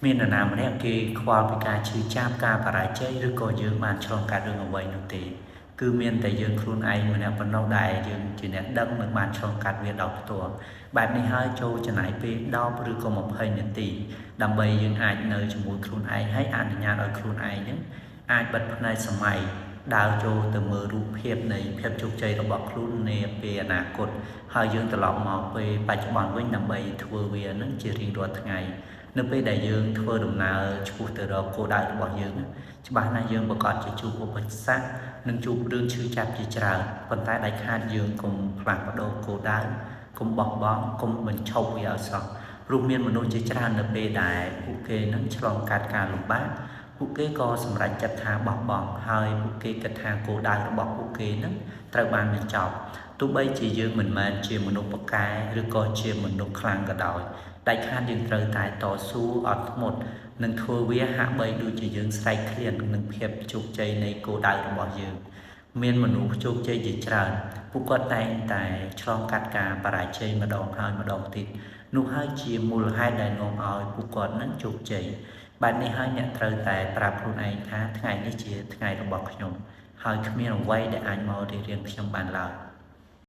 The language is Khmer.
មាននរណាម្នាក់គេខ្វល់ពីការឈឺចាប់ការបរាជ័យឬក៏យើងបានឆ្លងកាត់រឿងអ្វីនោះទេគឺមានតែយើងខ្លួនឯងម្នាក់ប៉ុណ្ណោះដែលយើងជាអ្នកដឹងនឹងបានឆ្លងកាត់វាដោយផ្ទាល់បែបនេះហើយចូលចំណាយពេល10ឬក៏20នាទីដើម្បីយើងអាចនៅជាមួយខ្លួនឯងហើយអនុញ្ញាតឲ្យខ្លួនឯងនឹងអាចបិទផ្នែកសម័យដើរចូលទៅមើលរូបភាពនៃភាពជោគជ័យរបស់ខ្លួននាពេលអនាគតហើយយើងត្រឡប់មកពេលបច្ចុប្បន្នវិញដើម្បីធ្វើវានឹងជារៀងរាល់ថ្ងៃនៅពេលដែលយើងធ្វើដំណើរឆ្ពោះទៅរកគោលដៅរបស់យើងច្បាស់ណាស់យើងប្រកាសជាជួបឧបសគ្គនិងជួបរឿងឈឺចាប់ជាច្រើនប៉ុន្តែដាច់ខាតយើងកុំផ្លាស់ប្ដូរគោលដៅកុំបោះបង់កុំបញ្ឈប់វាឲ្យសោះព្រោះមានមនុស្សជាច្រើននៅពេលដែលពួកគេនឹងឆ្លងកាត់ការលំបាកពួកគេក៏សម្រេចចិត្តថាបោះបង់ហើយពួកគេគិតថាគោលដៅរបស់ពួកគេនឹងត្រូវបានបញ្ចប់ទោះបីជាយើងមិនមែនជាមនុស្សប៉កែឬក៏ជាមនុស្សខ្លាំងក៏ដោយដាច់ខាតយើងត្រូវតែតស៊ូអត់ធ្មត់និងធ្វើវាហាក់បីដូចជាយើងស្រែកឃ្លាននឹងភាពជោគជ័យនៃគោលដៅរបស់យើងមានមនុស្សជោគជ័យជាច្រើនពួកគាត់តែងតែឆ្លងកាត់ការបរាជ័យម្ដងហើយម្ដងទៀតនោះហើយជាមូលហេតុដែលនាំឲ្យពួកគាត់នឹងជោគជ័យបែបនេះហើយអ្នកត្រូវតែប្រាប់ខ្លួនឯងថាថ្ងៃនេះជាថ្ងៃរបស់ខ្ញុំហើយគ្មានអ្វីដែលអាចមករារាំងខ្ញុំបានឡើយ